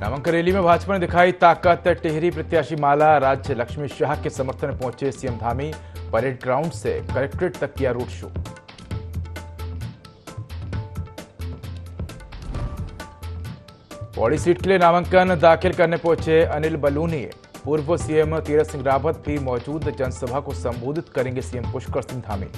नामांकन रैली में भाजपा ने दिखाई ताकत। टिहरी प्रत्याशी माला राज्य लक्ष्मी शाह के समर्थन में पहुंचे सीएम धामी। परेड ग्राउंड से कलेक्ट्रेट तक किया रोड शो। पौड़ी सीट के लिए नामांकन दाखिल करने पहुंचे अनिल बलूनी। पूर्व सीएम तीरथ सिंह रावत भी मौजूद। जनसभा को संबोधित करेंगे सीएम पुष्कर सिंह धामी।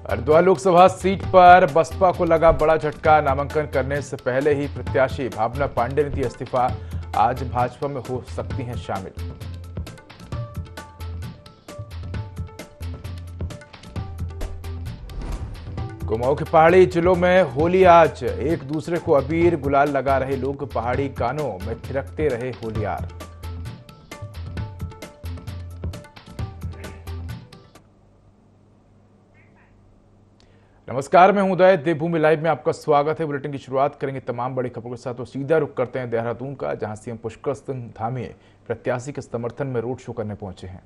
हरिद्वार लोकसभा सीट पर बसपा को लगा बड़ा झटका। नामांकन करने से पहले ही प्रत्याशी भावना पांडे ने दी इस्तीफा। आज भाजपा में हो सकती हैं शामिल। कुमाऊं के पहाड़ी जिलों में होली आज। एक दूसरे को अबीर गुलाल लगा रहे लोग। पहाड़ी गानों में थिरकते रहे होलियार। नमस्कार, मैं हूं उदय। देवभूमि लाइव में आपका स्वागत है। बुलेटिन की शुरुआत करेंगे तमाम बड़ी खबरों के साथ। तो सीधा रुख करते हैं देहरादून का, जहां सीएम पुष्कर सिंह धामी प्रत्याशी के समर्थन में रोड शो करने पहुंचे हैं।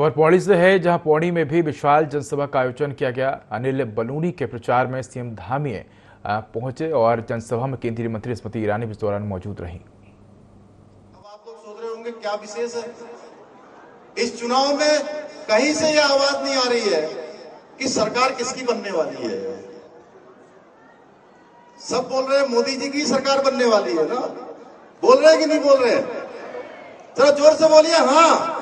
खबर पौड़ी से है, जहां पौड़ी में भी विशाल जनसभा का आयोजन किया गया। अनिल बलूनी के प्रचार में सीएम धामी पहुंचे और जनसभा में केंद्रीय मंत्री स्मृति ईरानी भी इस दौरान मौजूद रही। अब आप लोग सोच रहे होंगे क्या विशेष है इस चुनाव में। कहीं से यह आवाज नहीं आ रही है कि सरकार किसकी बनने वाली है। सब बोल रहे हैं मोदी जी की सरकार बनने वाली है ना। बोल रहे हैं कि नहीं बोल रहे हैं? जरा जोर से बोलिए। हाँ,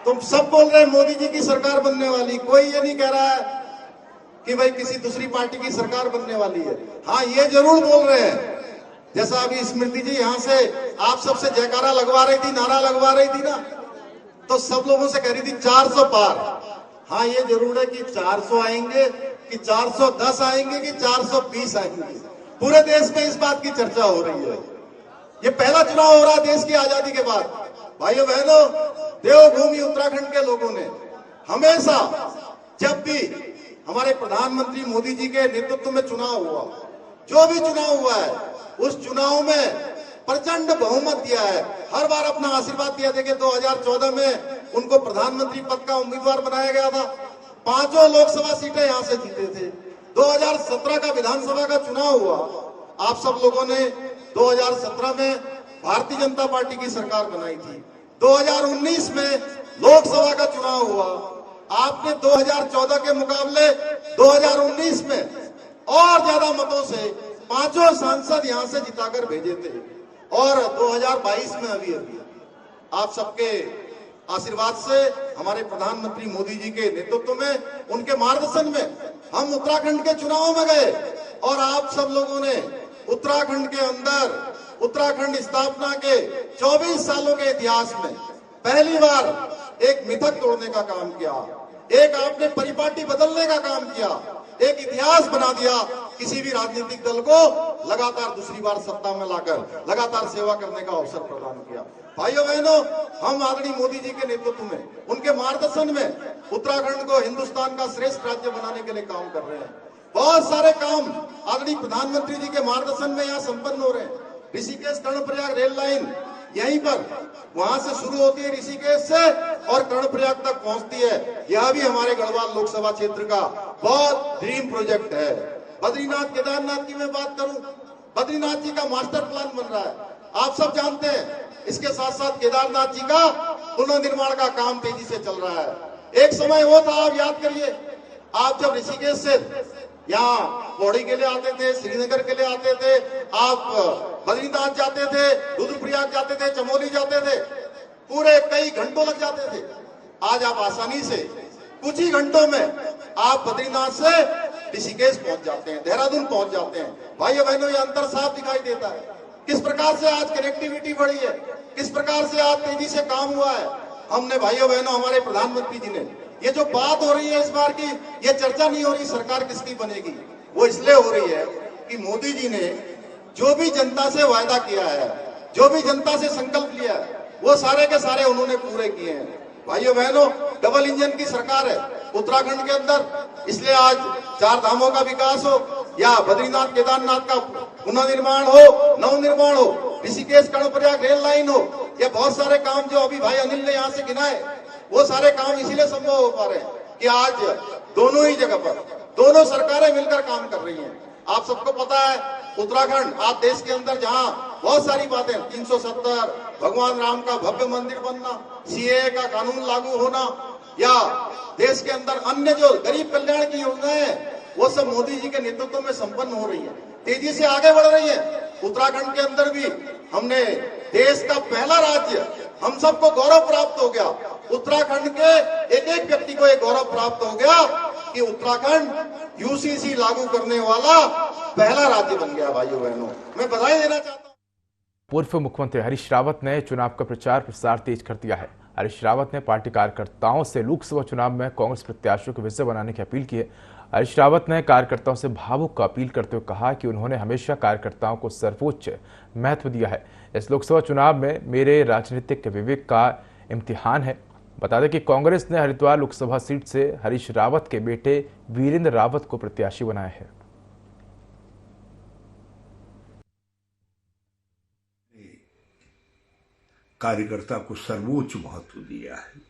तुम सब बोल रहे हैं मोदी जी की सरकार बनने वाली। कोई ये नहीं कह रहा है कि भाई किसी दूसरी पार्टी की सरकार बनने वाली है। हाँ, ये जरूर बोल रहे हैं, जैसा अभी स्मृति जी यहां से आप सबसे जयकारा लगवा रही थी, नारा लगवा रही थी ना, तो सब लोगों से कह रही थी 400 पार। हाँ, ये जरूर है कि 400 आएंगे कि 410 आएंगे कि 420 आएंगे। पूरे देश में इस बात की चर्चा हो रही है। ये पहला चुनाव हो रहा है देश की आजादी के बाद। भाइयों बहनों, देवभूमि उत्तराखंड के लोगों ने हमेशा, जब भी हमारे प्रधानमंत्री मोदी जी के नेतृत्व में चुनाव हुआ, जो भी चुनाव हुआ है, उस चुनाव में प्रचंड बहुमत दिया है। हर बार अपना आशीर्वाद दिया। देखिए 2014 में उनको प्रधानमंत्री पद का उम्मीदवार बनाया गया था। 5 लोकसभा सीटें यहां से जीते थे। 2017 का विधानसभा का चुनाव हुआ, आप सब लोगों ने 2017 में भारतीय जनता पार्टी की सरकार बनाई थी। 2019 में लोकसभा का चुनाव हुआ, आपने 2014 के मुकाबले 2019 में और ज्यादा मतों से 5 सांसद यहां से जिताकर भेजे थे। और 2022 में अभी आप सबके आशीर्वाद से, हमारे प्रधानमंत्री मोदी जी के नेतृत्व में, उनके मार्गदर्शन में हम उत्तराखंड के चुनाव में गए और आप सब लोगों ने उत्तराखंड के अंदर, उत्तराखंड स्थापना के 24 सालों के इतिहास में पहली बार एक मिथक तोड़ने का काम किया। एक आपने परिपाटी बदलने का काम किया, एक इतिहास बना दिया। किसी भी राजनीतिक दल को लगातार दूसरी बार सत्ता में लाकर लगातार सेवा करने का अवसर प्रदान किया। भाइयों बहनों, हम आदरणीय मोदी जी के नेतृत्व में, उनके मार्गदर्शन में उत्तराखंड को हिंदुस्तान का श्रेष्ठ राज्य बनाने के लिए काम कर रहे हैं। बहुत सारे काम आदरणीय प्रधानमंत्री जी के मार्गदर्शन में यहाँ संपन्न हो रहे हैं। ऋषिकेश कर्णप्रयाग रेल लाइन यहीं पर, वहां से शुरू होती है ऋषिकेश से और कर्णप्रयाग तक पहुंचती है। यह भी हमारे गढ़वाल लोकसभा क्षेत्र का बहुत ड्रीम प्रोजेक्ट है। बद्रीनाथ केदारनाथ की मैं बात करूं, बद्रीनाथ जी का मास्टर प्लान बन रहा है, आप सब जानते हैं। इसके साथ साथ केदारनाथ जी का पुनर्निर्माण का काम तेजी से चल रहा है। एक समय वो था, आप याद करिए, आप जब ऋषिकेश से यहाँ पौड़ी के लिए आते थे, श्रीनगर के लिए आते थे, आप बद्रीनाथ जाते थे, रुद्रप्रयाग जाते थे, चमोली जाते थे, पूरे कई घंटों लग जाते थे। आज आप आसानी से कुछ ही घंटों में आप बद्रीनाथ से ऋषिकेश पहुंच जाते हैं, देहरादून पहुंच जाते हैं। भाइयों बहनों, ये अंतर साफ दिखाई देता है किस प्रकार से आज कनेक्टिविटी बढ़ी है, किस प्रकार से आज तेजी से काम हुआ है। हमने भाइयों बहनों, हमारे प्रधानमंत्री जी ने, ये जो बात हो रही है इस बार की, ये चर्चा नहीं हो रही सरकार किसकी बनेगी, वो इसलिए हो रही है कि मोदी जी ने जो भी जनता से वायदा किया है, जो भी जनता से संकल्प लिया है, वो सारे के सारे उन्होंने पूरे किए हैं। भाइयों बहनों, डबल इंजन की सरकार है उत्तराखंड के अंदर, इसलिए आज 4 धामों का विकास हो या बद्रीनाथ केदारनाथ का पुनर्निर्माण हो, नवनिर्माण हो, ऋषिकेश कर्णप्रयाग रेल लाइन हो, ये बहुत सारे काम जो अभी भाई अनिल ने यहाँ से गिनाए, वो सारे काम इसीलिए संभव हो पा रहे हैं कि आज दोनों ही जगह पर दोनों सरकारें मिलकर काम कर रही हैं। आप सबको पता है, उत्तराखंड आज देश के अंदर जहां बहुत सारी बातें, 370, भगवान राम का भव्य मंदिर बनना, सीएए का कानून लागू होना, या देश के अंदर अन्य जो गरीब कल्याण की योजनाएं हैं, वो सब मोदी जी के नेतृत्व में संपन्न हो रही है, तेजी से आगे बढ़ रही है। उत्तराखंड के अंदर भी हमने देश का पहला राज्य, हम सबको गौरव प्राप्त हो गया, उत्तराखंड के एक एक व्यक्ति को एक गौरव प्राप्त हो गया कि उत्तराखंड यूसीसी लागू करने वाला पहला राज्य बन गया। भाइयों बहनों, मैं बधाई देना चाहता हूं। पूर्व मुख्यमंत्री हरीश रावत ने चुनाव का प्रचार प्रसार तेज कर दिया है। हरीश रावत ने पार्टी कार्यकर्ताओं से लोकसभा चुनाव में कांग्रेस प्रत्याशियों को विजय बनाने की अपील की है। हरीश रावत ने कार्यकर्ताओं से भावुक अपील करते हुए कहा कि उन्होंने हमेशा कार्यकर्ताओं को सर्वोच्च महत्व दिया है। इस लोकसभा चुनाव में मेरे राजनीतिक विवेक का इम्तिहान है। बता दें कि कांग्रेस ने हरिद्वार लोकसभा सीट से हरीश रावत के बेटे वीरेंद्र रावत को प्रत्याशी बनाया है। कार्यकर्ता को सर्वोच्च महत्व दिया है।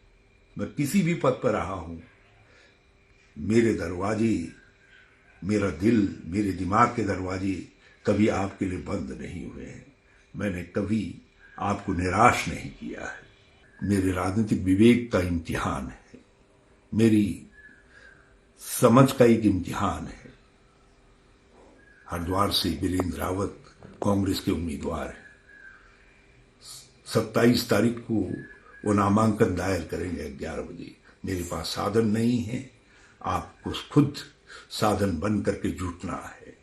मैं किसी भी पद पर रहा हूं, मेरे दरवाजे, मेरा दिल, मेरे दिमाग के दरवाजे कभी आपके लिए बंद नहीं हुए हैं। मैंने कभी आपको निराश नहीं किया है। मेरे राजनीतिक विवेक का इम्तिहान है, मेरी समझ का एक इम्तिहान है। हरिद्वार से वीरेंद्र रावत कांग्रेस के उम्मीदवार हैं। 27 तारीख को वो नामांकन दायर करेंगे 11 बजे। मेरे पास साधन नहीं है, आपको खुद साधन बन करके जुटना है।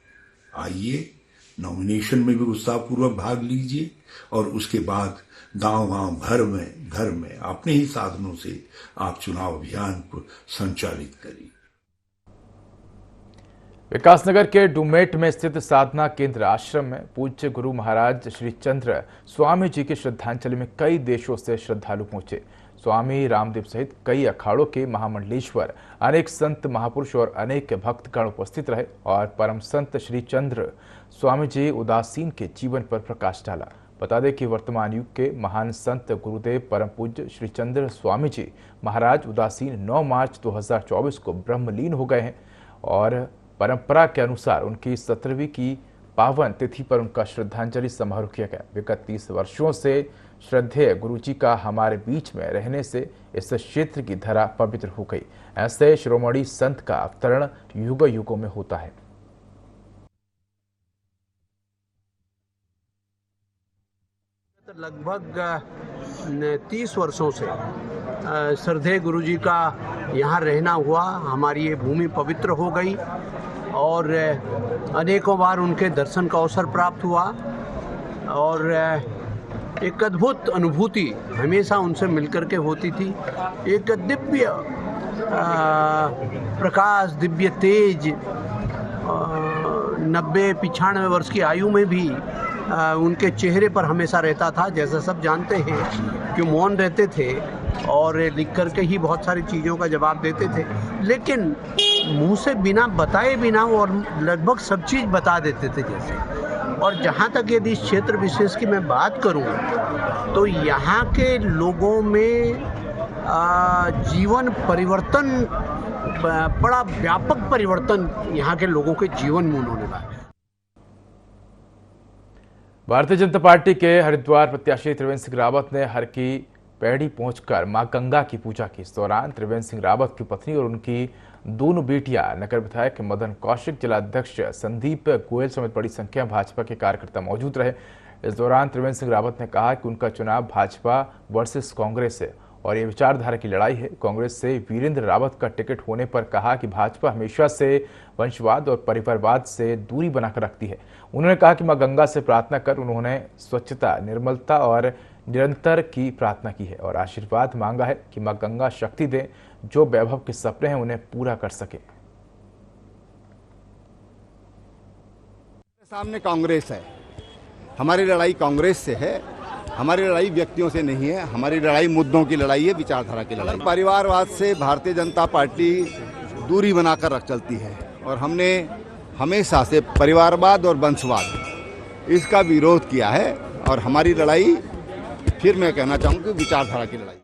आइए, नॉमिनेशन में भी उत्साहपूर्वक भाग लीजिए और उसके बाद गांव-गांव, घर में अपने ही साधनों से आप चुनाव अभियान को संचालित करिए। विकासनगर के डुमेट में स्थित साधना केंद्र आश्रम में पूज्य गुरु महाराज श्री चंद्र स्वामी जी की श्रद्धांजलि में कई देशों से श्रद्धालु पहुंचे। स्वामी रामदेव सहित कई अखाड़ों के महामंडलेश्वर, अनेक संत महापुरुष और अनेक भक्तगण उपस्थित रहे और परम संत श्री चंद्र स्वामी जी उदासीन के जीवन पर प्रकाश डाला। बता दें कि वर्तमान युग के महान संत गुरुदेव परम पूज्य श्री चंद्र स्वामी जी महाराज उदासीन 9 मार्च 2024 को ब्रह्मलीन हो गए हैं और परंपरा के अनुसार उनकी 17वीं की पावन तिथि पर उनका श्रद्धांजलि समारोह किया गया। विगत 30 वर्षों से श्रद्धेय गुरुजी का हमारे बीच में रहने से इस क्षेत्र की धरा पवित्र हो गई। ऐसे शिरोमणि संत का अवतरण युग युगों में होता है। लगभग 30 वर्षों से श्रद्धेय गुरुजी का यहाँ रहना हुआ, हमारी ये भूमि पवित्र हो गई और अनेकों बार उनके दर्शन का अवसर प्राप्त हुआ और एक अद्भुत अनुभूति हमेशा उनसे मिलकर के होती थी। एक दिव्य प्रकाश, दिव्य तेज, 90-95 वर्ष की आयु में भी उनके चेहरे पर हमेशा रहता था। जैसा सब जानते हैं कि मौन रहते थे और लिख करके ही बहुत सारी चीज़ों का जवाब देते थे, लेकिन मुंह से बिना बताए बिना और लगभग सब चीज़ बता देते थे जैसे। और जहाँ तक यदि इस क्षेत्र विशेष की मैं बात करूँ तो यहाँ के लोगों में जीवन परिवर्तन, बड़ा व्यापक परिवर्तन यहाँ के लोगों के जीवन में उन्होंने लाया। भारतीय जनता पार्टी के हरिद्वार प्रत्याशी त्रिवेंद्र सिंह रावत ने हर की पैड़ी पहुंचकर मां गंगा की पूजा की। इस दौरान त्रिवेंद्र सिंह रावत की पत्नी और उनकी दोनों बेटियां, नगर विधायक मदन कौशिक, जिलाध्यक्ष संदीप गोयल समेत बड़ी संख्या में भाजपा के कार्यकर्ता मौजूद रहे। इस दौरान त्रिवेंद्र सिंह रावत ने कहा कि उनका चुनाव भाजपा वर्सेस कांग्रेस है और ये विचारधारा की लड़ाई है। कांग्रेस से वीरेंद्र रावत का टिकट होने पर कहा कि भाजपा हमेशा से वंशवाद और परिवारवाद से दूरी बनाकर रखती है। उन्होंने कहा कि मां गंगा से प्रार्थना कर उन्होंने स्वच्छता, निर्मलता और निरंतर की प्रार्थना की है और आशीर्वाद मांगा है कि मां गंगा शक्ति दें, जो वैभव के सपने हैं उन्हें पूरा कर सके। सामने कांग्रेस है, हमारी लड़ाई कांग्रेस से है, हमारी लड़ाई व्यक्तियों से नहीं है, हमारी लड़ाई मुद्दों की लड़ाई है, विचारधारा की लड़ाई। परिवारवाद से भारतीय जनता पार्टी दूरी बनाकर रख चलती है और हमने हमेशा से परिवारवाद और वंशवाद इसका विरोध किया है और हमारी लड़ाई, फिर मैं कहना चाहूँगी, विचारधारा की लड़ाई।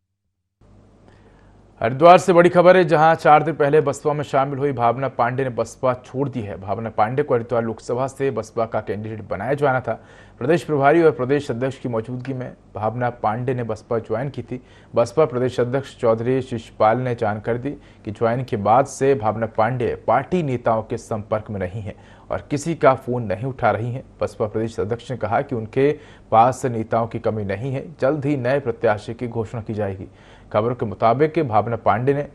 हरिद्वार से बड़ी खबर है, जहां 4 दिन पहले बसपा में शामिल हुई भावना पांडे ने बसपा छोड़ दी है। भावना पांडे को हरिद्वार लोकसभा से बसपा का कैंडिडेट बनाया जाना था। प्रदेश प्रभारी और प्रदेश अध्यक्ष की मौजूदगी में भावना पांडे ने बसपा ज्वाइन की थी। बसपा प्रदेश अध्यक्ष चौधरी शिशपाल ने जानकारी दी कि ज्वाइन के बाद से भावना पांडे पार्टी नेताओं के संपर्क में नहीं है और किसी का फोन नहीं उठा रही हैं। बसपा प्रदेश अध्यक्ष ने कहा कि उनके पास नेताओं की कमी नहीं है, जल्द ही नए प्रत्याशी की घोषणा की जाएगी। खबरों के मुताबिक भावना पांडे ने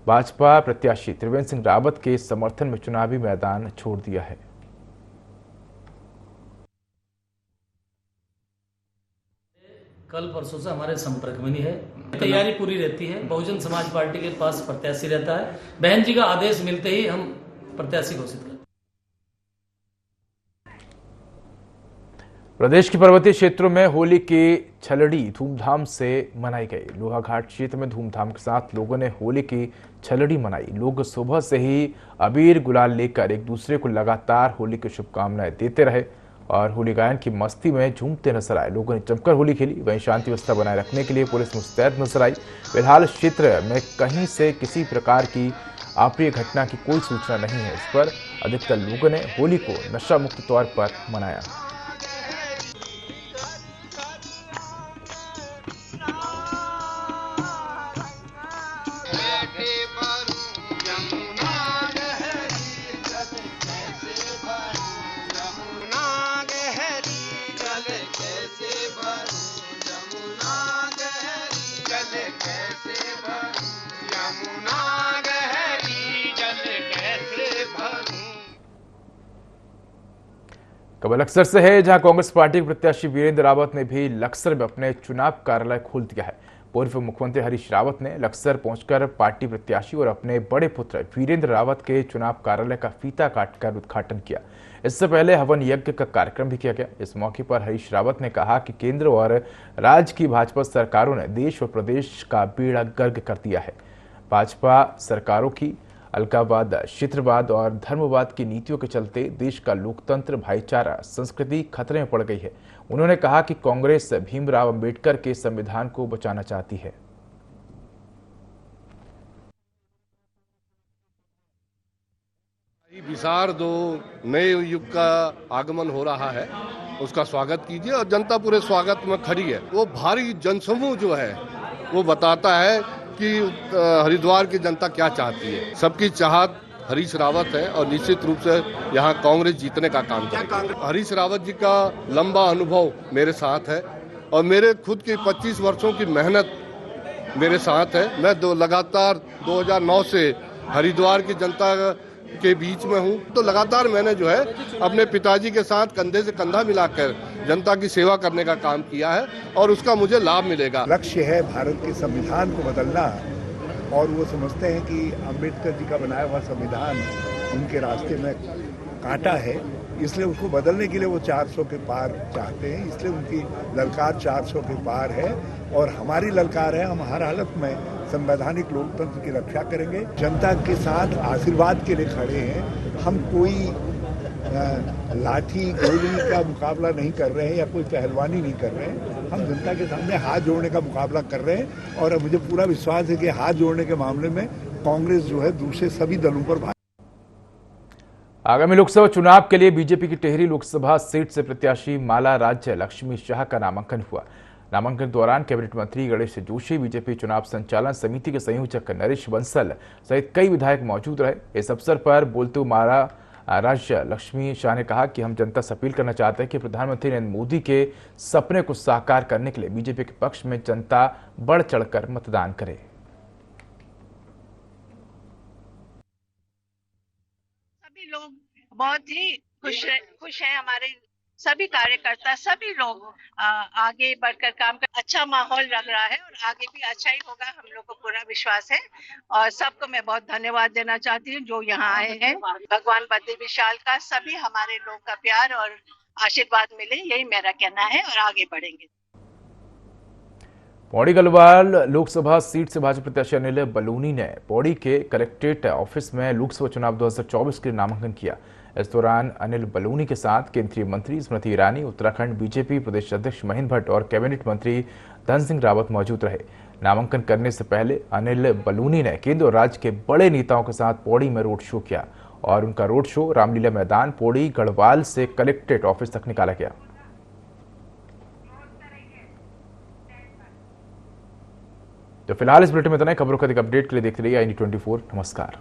भाजपा प्रत्याशी त्रिवेंद्र सिंह रावत के समर्थन में चुनावी मैदान छोड़ दिया है। कल परसों से हमारे संपर्क में नहीं है, तैयारी पूरी रहती है। बहुजन समाज पार्टी के पास प्रत्याशी रहता है, बहन जी का आदेश मिलते ही हम प्रत्याशी घोषित करते हैं। प्रदेश के पर्वतीय क्षेत्रों में होली की छलड़ी धूमधाम से मनाई गई। लोहाघाट क्षेत्र में धूमधाम के साथ लोगों ने होली की छलड़ी मनाई। लोग सुबह से ही अबीर गुलाल लेकर एक दूसरे को लगातार होली की शुभकामनाएं देते रहे और होली गायन की मस्ती में झूमते नजर आए। लोगों ने जमकर होली खेली। वहीं शांति व्यवस्था बनाए रखने के लिए पुलिस मुस्तैद नजर आई। फिलहाल क्षेत्र में कहीं से किसी प्रकार की अप्रिय घटना की कोई सूचना नहीं है। इस पर अधिकतर लोगों ने होली को नशा मुक्त तौर पर मनाया। खबर लक्सर से है, जहां कांग्रेस पार्टी के प्रत्याशी वीरेंद्र रावत ने भी लक्सर में अपने चुनाव कार्यालय खोल दिया है। पूर्व मुख्यमंत्री हरीश रावत ने लक्सर पहुंचकर पार्टी प्रत्याशी और अपने बड़े पुत्र वीरेंद्र रावत के चुनाव कार्यालय का फीता काटकर उद्घाटन किया। इससे पहले हवन यज्ञ का कार्यक्रम भी किया गया। इस मौके पर हरीश रावत ने कहा कि केंद्र और राज्य की भाजपा सरकारों ने देश और प्रदेश का बेड़ा गर्क कर दिया है। भाजपा सरकारों की अलगाववाद, क्षेत्रवाद और धर्मवाद की नीतियों के चलते देश का लोकतंत्र, भाईचारा, संस्कृति खतरे में पड़ गई है। उन्होंने कहा कि कांग्रेस भीमराव अंबेडकर के संविधान को बचाना चाहती है। विसार दो, नए युग का आगमन हो रहा है, उसका स्वागत कीजिए और जनता पूरे स्वागत में खड़ी है। वो भारी जनसमूह जो है वो बताता है कि हरिद्वार की जनता क्या चाहती है। सबकी चाहत हरीश रावत है और निश्चित रूप से यहाँ कांग्रेस जीतने का काम करेगी। हरीश रावत जी का लंबा अनुभव मेरे साथ है और मेरे खुद की 25 वर्षों की मेहनत मेरे साथ है। मैं लगातार 2009 से हरिद्वार की जनता के बीच में हूँ, तो लगातार मैंने जो है अपने पिताजी के साथ कंधे से कंधा मिलाकर जनता की सेवा करने का काम किया है और उसका मुझे लाभ मिलेगा। लक्ष्य है भारत के संविधान को बदलना और वो समझते हैं कि अंबेडकर जी का बनाया हुआ संविधान उनके रास्ते में कांटा है, इसलिए उसको बदलने के लिए वो 400 के पार चाहते हैं। इसलिए उनकी ललकार 400 के पार है और हमारी ललकार है, हम हर हालत में संवैधानिक लोकतंत्र की रक्षा करेंगे। जनता के साथ आशीर्वाद के लिए खड़े हैं। हम कोई लाठी गोली का मुकाबला नहीं कर रहे हैं या कोई पहलवानी नहीं कर रहे हैं। हम जनता के सामने हाथ जोड़ने का मुकाबला कर रहे हैं और मुझे पूरा विश्वास है कि हाथ जोड़ने के मामले में कांग्रेस जो है दूसरे सभी दलों पर भारी। आगामी लोकसभा चुनाव के लिए बीजेपी की टिहरी लोकसभा सीट से प्रत्याशी माला राज्य लक्ष्मी शाह का नामांकन हुआ। नामांकन के दौरान कैबिनेट मंत्री गणेश जोशी, बीजेपी चुनाव संचालन समिति के संयोजक नरेश बंसल सहित कई विधायक मौजूद रहे। इस अवसर पर बोलते हुए माला राज्य लक्ष्मी शाह ने कहा कि हम जनता से अपील करना चाहते हैं कि प्रधानमंत्री नरेंद्र मोदी के सपने को साकार करने के लिए बीजेपी के पक्ष में जनता बढ़ चढ़कर मतदान करे। सभी लोग बहुत ही खुश हैं। हमारे सभी कार्यकर्ता, सभी लोग आगे बढ़कर काम कर, अच्छा माहौल लग रहा है और आगे भी अच्छा ही होगा, हम लोग को पूरा विश्वास है। और सबको मैं बहुत धन्यवाद देना चाहती हूँ जो यहाँ आए हैं। भगवान बद्री विशाल का सभी हमारे लोग का प्यार और आशीर्वाद मिले, यही मेरा कहना है और आगे बढ़ेंगे। पौड़ी गढ़वाल लोकसभा सीट से भाजपा प्रत्याशी अनिल बलूनी ने पौड़ी के कलेक्ट्रेट ऑफिस में लोकसभा चुनाव 2024 के लिए नामांकन किया। इस दौरान अनिल बलूनी के साथ केंद्रीय मंत्री स्मृति ईरानी, उत्तराखंड बीजेपी प्रदेश अध्यक्ष महेंद्र भट्ट और कैबिनेट मंत्री धन सिंह रावत मौजूद रहे। नामांकन करने से पहले अनिल बलूनी ने केंद्र और राज्य के बड़े नेताओं के साथ पौड़ी में रोड शो किया और उनका रोड शो रामलीला मैदान पौड़ी गढ़वाल से कलेक्ट्रेट ऑफिस तक निकाला गया। तो फिलहाल इस बुलेटिन में इतना ही। खबरों का अधिक अपडेट के लिए देखते रहिए IND24। नमस्कार।